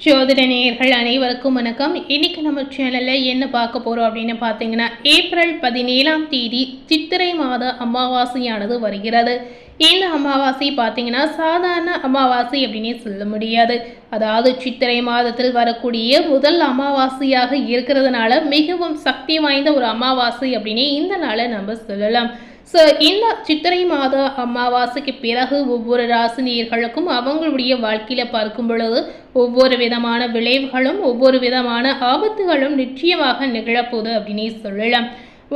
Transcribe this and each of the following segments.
ஜோதிட நேயர்கள் அனைவருக்கும் வணக்கம். இன்னைக்கு நம்ம சேனலில் என்ன பார்க்க போகிறோம் அப்படின்னு பார்த்தீங்கன்னா, ஏப்ரல் 17ஆம் தேதி சித்திரை மாத அமாவாசையானது வருகிறது. இந்த அமாவாசை பார்த்தீங்கன்னா சாதாரண அமாவாசை அப்படின்னே சொல்ல முடியாது. அதாவது சித்திரை மாதத்தில் வரக்கூடிய முதல் அமாவாசையாக இருக்கிறதுனால மிகவும் சக்தி வாய்ந்த ஒரு அமாவாசை அப்படின்னே இந்த நாளை நம்ம சொல்லலாம். ஸோ இந்த சித்திரை மாத அமாவாசைக்கு பிறகு ஒவ்வொரு ராசினியர்களுக்கும் அவங்களுடைய வாழ்க்கையில் பார்க்கும் பொழுது ஒவ்வொரு விதமான விளைவுகளும் ஒவ்வொரு விதமான ஆபத்துகளும் நிச்சயமாக நிகழப்போகுது அப்படின்னே சொல்லலாம்.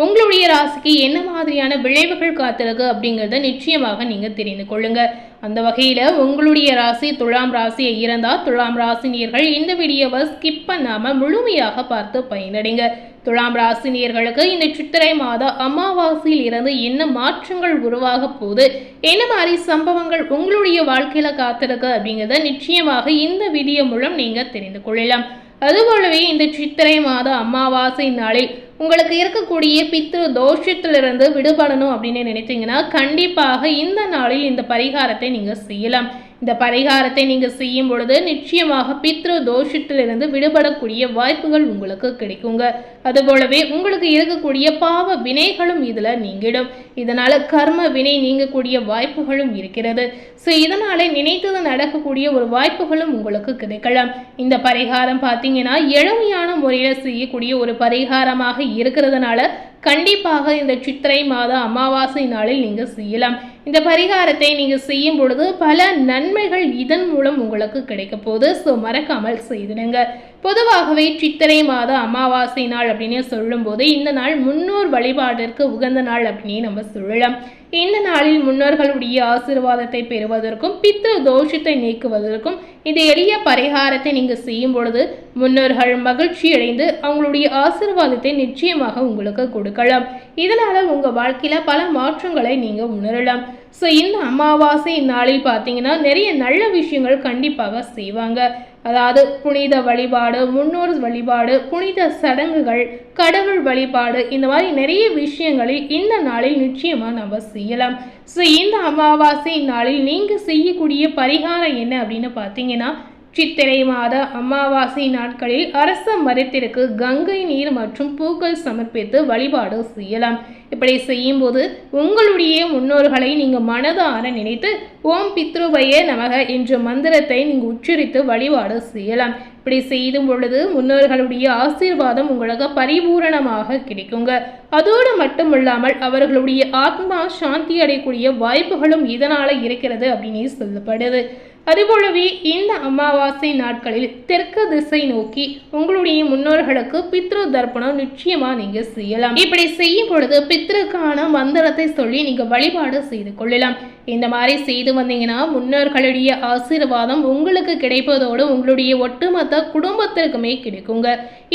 உங்களுடைய ராசிக்கு என்ன மாதிரியான விளைவுகள் காத்திருக்கு அப்படிங்கிறத நிச்சயமாக நீங்கள் தெரிந்து கொள்ளுங்க. அந்த வகையில் உங்களுடைய ராசி துலாம் ராசியை இருந்தால் துலாம் ராசினியர்கள் இந்த வீடியோவை ஸ்கிப் பண்ணாமல் முழுமையாக பார்த்து பயனடைங்க. துலாம் ராசினியர்களுக்கு இந்த சித்திரை மாத அமாவாசையில் இருந்து என்ன மாற்றங்கள் உருவாக போகுது, என்ன மாதிரி சம்பவங்கள் உங்களுடைய வாழ்க்கையில் காத்திருக்கு அப்படிங்கிறத நிச்சயமாக இந்த வீடியோ மூலம் நீங்கள் தெரிந்து கொள்ளலாம். அதுபோலவே இந்த சித்திரை மாத அமாவாசை நாளில் உங்களுக்கு இருக்கக்கூடிய பித்ரு தோஷத்திலிருந்து விடுபடணும் அப்படின்னு நினைத்தீங்கன்னா கண்டிப்பாக இந்த நாளில் இந்த பரிகாரத்தை நீங்கள் செய்யலாம். இந்த பரிகாரத்தை நீங்கள் செய்யும் பொழுது நிச்சயமாக பித்ரு தோஷத்திலிருந்து விடுபடக்கூடிய வாய்ப்புகள் உங்களுக்கு கிடைக்குங்க. அதுபோலவே உங்களுக்கு இருக்கக்கூடிய பாவ வினைகளும் இதில் நீங்கிடும். இதனால் கர்ம வினை நீங்கக்கூடிய வாய்ப்புகளும் இருக்கிறது. ஸோ இதனால நினைத்தது நடக்கக்கூடிய ஒரு வாய்ப்புகளும் உங்களுக்கு கிடைக்கலாம். இந்த பரிகாரம் பார்த்தீங்கன்னா எளிமையான முறையில் செய்யக்கூடிய ஒரு பரிகாரமாக இருக்கிறதுனால கண்டிப்பாக இந்த சித்திரை மாத அமாவாசை நாளில் நீங்கள் செய்யலாம். இந்த பரிகாரத்தை நீங்கள் செய்யும் பொழுது பல நன்மைகள் இதன் மூலம் உங்களுக்கு கிடைக்க போகுது. ஸோ மறக்காமல் செய்திடுங்க. பொதுவாகவே சித்திரை மாத அமாவாசை நாள் அப்படின்னு சொல்லும்போது இந்த நாள் முன்னோர் வழிபாட்டிற்கு உகந்த நாள் அப்படின்னு நம்ம சொல்லலாம். இந்த நாளில் முன்னோர்களுடைய ஆசீர்வாதத்தை பெறுவதற்கும் பித்ரு தோஷத்தை நீக்குவதற்கும் இந்த எளிய பரிகாரத்தை நீங்கள் செய்யும் பொழுது முன்னோர்கள் மகிழ்ச்சி அடைந்து அவங்களுடைய ஆசீர்வாதத்தை நிச்சயமாக உங்களுக்கு கொடுக்கலாம். இதனால் உங்கள் வாழ்க்கையில் பல மாற்றங்களை நீங்கள் உணரலாம். ஸோ இந்த அமாவாசை நாளில் பார்த்தீங்கன்னா நிறைய நல்ல விஷயங்கள் கண்டிப்பாக செய்வாங்க. அதாவது புனித வழிபாடு, முன்னோர் வழிபாடு, புனித சடங்குகள், கடவுள் வழிபாடு, இந்த மாதிரி நிறைய விஷயங்களில் இந்த நாளில் நிச்சயமாக நம்ம செய்யலாம். ஸோ இந்த அமாவாசை நாளில் நீங்கள் செய்யக்கூடிய பரிகாரம் என்ன அப்படின்னு பார்த்தீங்கன்னா, சித்திரை மாத அமாவாசை நாட்களில் அரச மரத்திற்கு கங்கை நீர் மற்றும் பூக்கள் சமர்ப்பித்து வழிபாடு செய்யலாம். இப்படி செய்யும்போது உங்களுடைய முன்னோர்களை நீங்கள் மனதார நினைத்து ஓம் பித்ருபய நமக என்ற மந்திரத்தை நீங்கள் உச்சரித்து வழிபாடு செய்யலாம். இப்படி செய்யும் பொழுது முன்னோர்களுடைய ஆசீர்வாதம் உங்களுக்கு பரிபூரணமாக கிடைக்குங்க. அதோடு மட்டுமில்லாமல் அவர்களுடைய ஆத்மா சாந்தி அடையக்கூடிய வாய்ப்புகளும் இதனால் இருக்கிறது அப்படின்னு சொல்லப்படுது. அதுபோலவே இந்த அமாவாசை நாட்களில் தெற்கு திசை நோக்கி உங்களுடைய முன்னோர்களுக்கு பித்ரு தர்ப்பணம் நிச்சயமாக நீங்கள் செய்யலாம். இப்படி செய்யும் பொழுது பித்ருக்கான மந்திரத்தை சொல்லி நீங்கள் வழிபாடு செய்து கொள்ளலாம். இந்த மாதிரி செய்து வந்தீங்கன்னா முன்னோர்களுடைய ஆசீர்வாதம் உங்களுக்கு கிடைப்பதோடு உங்களுடைய ஒட்டுமொத்த குடும்பத்திற்குமே கிடைக்குங்க.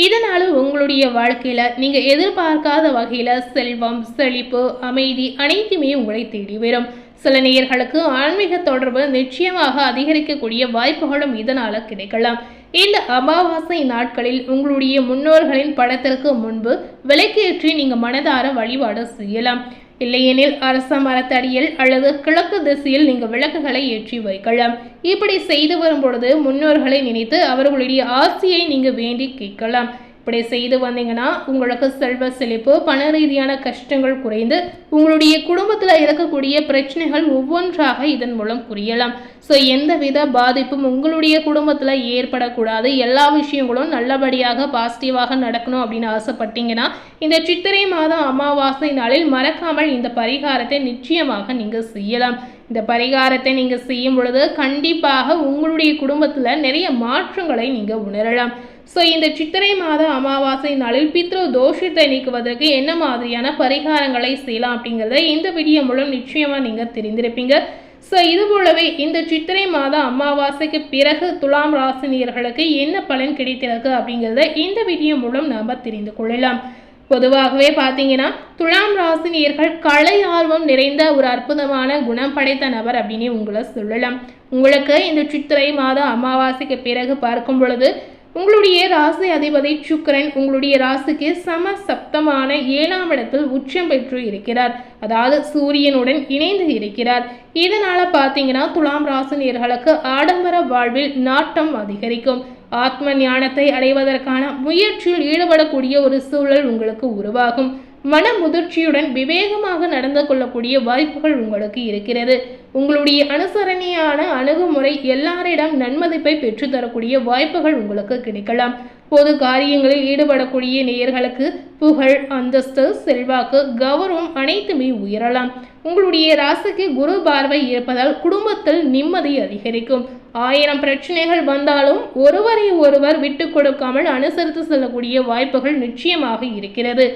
இதனால உங்களுடைய வாழ்க்கையில் நீங்கள் எதிர்பார்க்காத வகையில் செல்வம், செழிப்பு, அமைதி அனைத்துமே உங்களை தேடி வரும். சில நேயர்களுக்கு ஆன்மீக தொடர்பு நிச்சயமாக அதிகரிக்கக்கூடிய வாய்ப்புகளும் இதனால் கிடைக்கலாம். இந்த அமாவாசை நாட்களில் உங்களுடைய முன்னோர்களின் படத்திற்கு முன்பு விளக்கேற்றி நீங்கள் மனதார வழிபாடு செய்யலாம். இல்லையெனில் அரச மரத்தடியில் அல்லது கிழக்கு திசையில் நீங்கள் விளக்குகளை ஏற்றி வைக்கலாம். இப்படி செய்து வரும் பொழுது முன்னோர்களை நினைத்து அவர்களுடைய ஆசையை நீங்கள் வேண்டி கேட்கலாம். இப்படி செய்து வந்தீங்கன்னா உங்களுக்கு செல்வ செழிப்பு, பண ரீதியான கஷ்டங்கள் குறைந்து உங்களுடைய குடும்பத்தில் இருக்கக்கூடிய பிரச்சனைகள் ஒவ்வொன்றாக இதன் மூலம் குறையலாம். ஸோ எந்தவித பாதிப்பும் உங்களுடைய குடும்பத்தில் ஏற்படக்கூடாது, எல்லா விஷயங்களும் நல்லபடியாக பாசிட்டிவாக நடக்கணும் அப்படின்னு ஆசைப்பட்டீங்கன்னா இந்த சித்திரை மாதம் அமாவாசை நாளில் மறக்காமல் இந்த பரிகாரத்தை நிச்சயமாக நீங்கள் செய்யலாம். இந்த பரிகாரத்தை நீங்கள் செய்யும் பொழுது கண்டிப்பாக உங்களுடைய குடும்பத்தில் நிறைய மாற்றங்களை நீங்கள் உணரலாம். ஸோ இந்த சித்திரை மாத அமாவாசை நாளில் பித்ரு தோஷத்தை நீக்குவதற்கு என்ன மாதிரியான பரிகாரங்களை செய்யலாம் அப்படிங்கிறத இந்த வீடியோ மூலம் நிச்சயமாக நீங்கள் தெரிந்திருப்பீங்க. ஸோ இது போலவே இந்த சித்திரை மாத அமாவாசைக்கு பிறகு துலாம் ராசினியர்களுக்கு என்ன பலன் கிடைத்திருக்கு அப்படிங்கிறத இந்த வீடியோ மூலம் நாம் தெரிந்து கொள்ளலாம். பொதுவாகவே பார்த்தீங்கன்னா துலாம் ராசினியர்கள் கலை ஆர்வம் நிறைந்த ஒரு அற்புதமான குணம் படைத்த நபர் அப்படின்னு உங்களை சொல்லலாம். உங்களுக்கு இந்த சித்திரை மாத அமாவாசைக்கு பிறகு பார்க்கும் பொழுது உங்களுடைய ராசி அதிபதி சுக்கிரன் உங்களுடைய ராசிக்கு சம சப்தமான 7ஆம் இடத்தில் உச்சம் பெற்று இருக்கிறார். அதாவது சூரியனுடன் இணைந்து இருக்கிறார். இதனால பார்த்தீங்கன்னா துலாம் ராசினியர்களுக்கு ஆடம்பர வாழ்வில் நாட்டம் அதிகரிக்கும். ஆத்ம ஞானத்தை அடைவதற்கான முயற்சியில் ஈடுபடக்கூடிய ஒரு சூழல் உங்களுக்கு உருவாகும். மன முதிர்ச்சியுடன் விவேகமாக நடந்து கொள்ளக்கூடிய வாய்ப்புகள் உங்களுக்கு இருக்கிறது. உங்களுடைய அனுசரணையான அணுகுமுறை எல்லாரிடம் நன்மதிப்பை பெற்றுத்தரக்கூடிய வாய்ப்புகள் உங்களுக்கு கிடைக்கலாம். பொது காரியங்களில் ஈடுபடக்கூடிய நேயர்களுக்கு புகழ், அந்தஸ்து, செல்வாக்கு, கௌரவம் அனைத்துமே உயரலாம். உங்களுடைய ராசிக்கு குரு பார்வை இருப்பதால் குடும்பத்தில் நிம்மதி அதிகரிக்கும். 1000 பிரச்சனைகள் வந்தாலும் ஒருவரை ஒருவர் விட்டு கொடுக்காமல் அனுசரித்து செல்லக்கூடிய வாய்ப்புகள் நிச்சயமாக இருக்கிறது.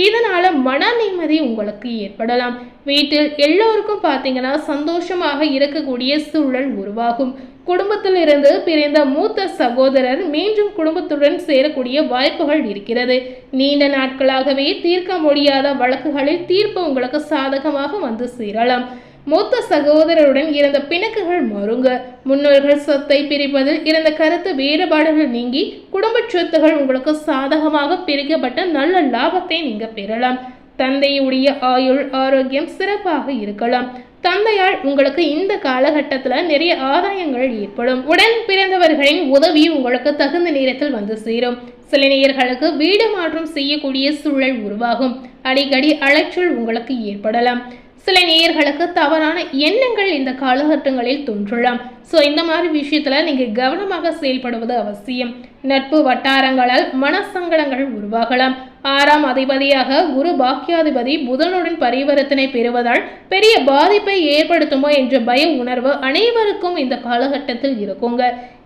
இதனால மன நிம்மதி உங்களுக்கு ஏற்படலாம். வீட்டில் எல்லோருக்கும் பார்த்தீங்கன்னா சந்தோஷமாக இருக்கக்கூடிய சூழல் உருவாகும். குடும்பத்தில் இருந்து பிரிந்த மூத்த சகோதரர் மீண்டும் குடும்பத்துடன் சேரக்கூடிய வாய்ப்புகள் இருக்கிறது. நீண்ட நாட்களாகவே தீர்க்க முடியாத வழக்குகளில் தீர்ப்பு உங்களுக்கு சாதகமாக வந்து சேரலாம். மூத்த சகோதரருடன் இருந்த பிணக்குகள் மறுங்க. முன்னோர்கள் சொத்தை பிரிப்பதில் இருந்த கருத்து வேறுபாடுகள் நீங்கி குடும்ப சொத்துகள் உங்களுக்கு சாதகமாக பிரிக்கப்பட்ட நல்ல லாபத்தை நீங்க பெறலாம். தந்தையுடைய ஆயுள் ஆரோக்கியம் சிறப்பாக இருக்கலாம். தந்தையால் உங்களுக்கு இந்த காலகட்டத்தில் நிறைய ஆதாயங்கள் ஏற்படும். உடன் பிறந்தவர்களின் உதவி உங்களுக்கு தகுந்த நேரத்தில் வந்து சேரும். சில நேயர்களுக்கு வீடு மாற்றம் செய்யக்கூடிய சூழல் உருவாகும். அடிக்கடி அலைச்சல் உங்களுக்கு ஏற்படலாம். சில நேயர்களுக்கு தவறான எண்ணங்கள் இந்த காலகட்டங்களில் தோன்றலாம். ஸோ இந்த மாதிரி விஷயத்தில் நீங்கள் கவனமாக செயல்படுவது அவசியம். நட்பு வட்டாரங்களால் மனசங்கடங்கள் உருவாகலாம். 6ஆம் அதிபதியாக குரு பாக்கியாதிபதி புதனுடன் பரிவர்த்தனை பெறுவதால் பெரிய பாதிப்பை ஏற்படுத்துமோ என்ற பய உணர்வு அனைவருக்கும் இந்த காலகட்டத்தில் இருக்குங்க.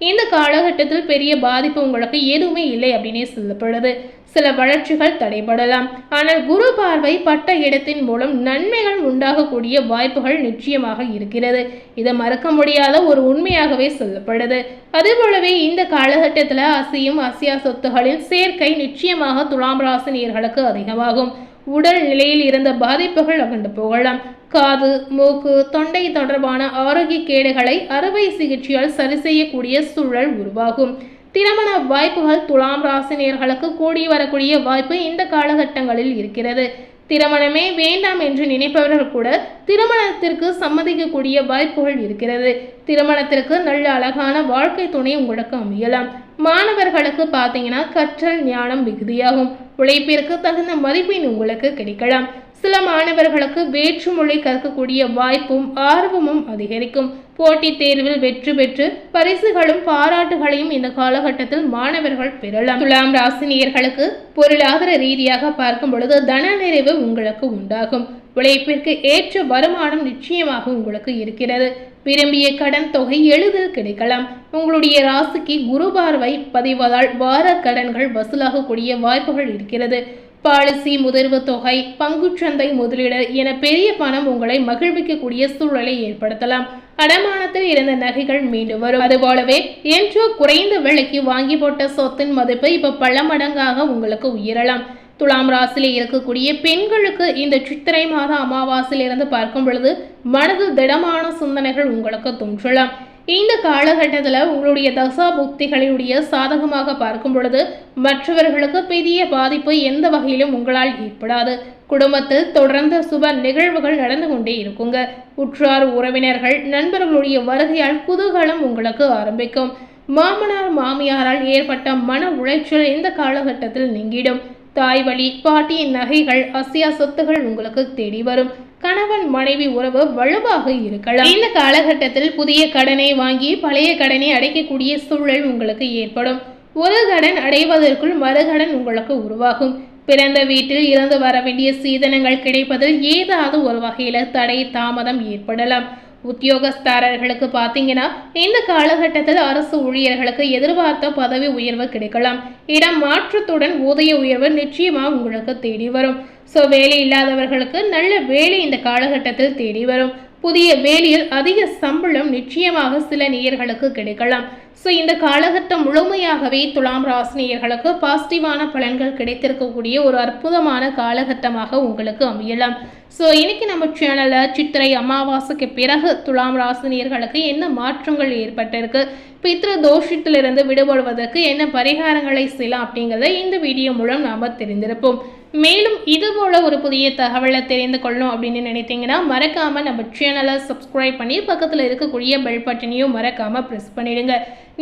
இந்த காலகட்டத்தில் பெரிய பாதிப்பு உங்களுக்கு எதுவுமே இல்லை அப்படின்னே சொல்லப்படுது. சில வளர்ச்சிகள் தடைபடலாம். ஆனால் குரு பார்வை பட்ட இடத்தின் மூலம் நன்மைகள் உண்டாகக்கூடிய வாய்ப்புகள் நிச்சயமாக இருக்கிறது. இதை மறக்க முடியாத ஒரு உண்மையாகவே சொல்லப்படுது. அதுபோலவே இந்த காலகட்டத்தில் அசையும் அசையா சொத்துகளின் சேர்க்கை நிச்சயமாக துலாம் ராசி நேயர்களுக்கு அதிகமாகும். உடல் நிலையில் இருந்த பாதிப்புகள் அகன்று போகலாம். காது, மூக்கு, தொண்டை தொடர்பான ஆரோக்கிய கேடுகளை அறுவை சிகிச்சையால் சரி செய்யக்கூடிய சூழல் உருவாகும். திருமண வாய்ப்புகள் துலாம் ராசி நேயர்களுக்கு கூடி வரக்கூடிய வாய்ப்பு இந்த காலகட்டங்களில் இருக்கிறது. திருமணமே வேண்டாம் என்று நினைப்பவர்கள் கூட திருமணத்திற்கு சம்மதிக்கக்கூடிய வாய்ப்புகள் இருக்கிறது. திருமணத்திற்கு நல்ல அழகான வாழ்க்கை துணை உங்களுக்கு அமையலாம். மாணவர்களுக்கு பார்த்தீங்கன்னா கற்றல் ஞானம் மிகுதியாகும். உழைப்பிற்கு தகுந்த மதிப்பெண் உங்களுக்கு கிடைக்கலாம். சில மாணவர்களுக்கு வேற்று மொழி கற்கக்கூடிய வாய்ப்பும் ஆர்வமும் அதிகரிக்கும். போட்டித் தேர்வில் வெற்றி பெற்று பரிசுகளும் பாராட்டுகளையும் இந்த காலகட்டத்தில் மாணவர்கள் பெறலாம். துலாம் ராசி நேயர்களுக்கு பொருளாதார ரீதியாக பார்க்கும் பொழுது தன நிறைவு உங்களுக்கு உண்டாகும். உழைப்பிற்கு ஏற்ற வருமானம் நிச்சயமாக உங்களுக்கு இருக்கிறது. விரும்பிய கடன் தொகை எளிதில் கிடைக்கலாம். உங்களுடைய ராசிக்கு குரு பார்வை பதிவதால் வார கடன்கள் வசூலாகக்கூடிய வாய்ப்புகள் இருக்கிறது. பாலிசி, முதிர்வு தொகை, பங்குச்சந்தை முதலீடு என பெரிய பணம் உங்களை மகிழ்விக்கக்கூடிய சூழலை ஏற்படுத்தலாம். அடமானத்தில் இருந்த நகைகள் மீண்டும் வரும். அதுபோலவே என்றோ குறைந்த விலைக்கு வாங்கி போட்ட சொத்தின் மதிப்பு இப்ப பல மடங்காக உங்களுக்கு உயரலாம். துலாம் ராசியில் இருக்கக்கூடிய பெண்களுக்கு இந்த சித்திரை மாத அமாவாசையில் இருந்து பார்க்கும் பொழுது மனதில் திடமான சிந்தனைகள் உங்களுக்கு தோன்றலாம். இந்த காலகட்டத்தில் உங்களுடைய தசா புக்திகளுடைய சாதகமாக பார்க்கும் பொழுது மற்றவர்களுக்கு பெரிய பாதிப்பு எந்த வகையிலும் உங்களால் ஏற்படாது. குடும்பத்தில் தொடர்ந்து சுப நிகழ்வுகள் நடந்து கொண்டே இருக்குங்க. உற்றார் உறவினர்கள் நண்பர்களுடைய வருகையால் குதூகலம் உங்களுக்கு ஆரம்பிக்கும். மாமனார் மாமியாரால் ஏற்பட்ட மன உளைச்சல் இந்த காலகட்டத்தில் நீங்கிடும். தாய் வழி பாட்டியின் நகைகள் அசையா சொத்துகள் உங்களுக்கு தேடி வரும். கணவன் மனைவி உறவு வலுவாக இருக்கலாம். இந்த காலகட்டத்தில் புதிய கடனை வாங்கி பழைய கடனை அடைக்கக்கூடிய சூழல் உங்களுக்கு ஏற்படும். ஒரு கடன் அடைவதற்குள் மறுகடன் உங்களுக்கு உருவாகும். பிறந்த வீட்டில் இருந்து வர வேண்டிய சீதனங்கள் கிடைப்பதில் ஏதாவது ஒரு வகையில தடை தாமதம் ஏற்படலாம். உத்தியோகஸ்தாரர்களுக்கு பார்த்தீங்கன்னா இந்த காலகட்டத்தில் அரசு ஊழியர்களுக்கு எதிர்பார்த்த பதவி உயர்வு கிடைக்கலாம். இடம் மாற்றத்துடன் ஊதிய உயர்வு நிச்சயமா உங்களுக்கு தேடி வரும். ஸோ வேலை இல்லாதவர்களுக்கு நல்ல வேலை இந்த காலகட்டத்தில் தேடி வரும். புதிய வேலையில் அதிக சம்பளம் நிச்சயமாக சில நேயர்களுக்கு கிடைக்கலாம். ஸோ இந்த காலகட்டம் முழுமையாகவே துலாம் ராசி நேயர்களுக்கு பாசிட்டிவான பலன்கள் கிடைத்திருக்கக்கூடிய ஒரு அற்புதமான காலகட்டமாக உங்களுக்கு அமையலாம். ஸோ இன்னைக்கு நம்ம சேனலில் சித்திரை அமாவாசைக்கு பிறகு துலாம் ராசி நேயர்களுக்கு என்ன மாற்றங்கள் ஏற்பட்டிருக்கு, பித்ரு தோஷத்திலிருந்து விடுபடுவதற்கு என்ன பரிகாரங்களை செய்யலாம் அப்படிங்கிறத இந்த வீடியோ மூலம் நாம் தெரிந்திருப்போம். மேலும் இதுபோல் ஒரு புதிய தகவலை தெரிந்து கொள்ளணும் அப்படின்னு நினைத்தீங்கன்னா மறக்காமல் நம்ம சேனலை சப்ஸ்கிரைப் பண்ணி பக்கத்தில் இருக்கக்கூடிய பெல் பட்டனையும் மறக்காமல் ப்ரெஸ் பண்ணிடுங்க.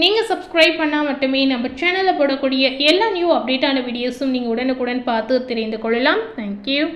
நீங்கள் சப்ஸ்கிரைப் பண்ணால் மட்டுமே நம்ம சேனலில் போடக்கூடிய எல்லா நியூ அப்டேட்டான வீடியோஸும் நீங்கள் உடனுக்குடன் பார்த்து தெரிந்து கொள்ளலாம். தேங்க்யூ.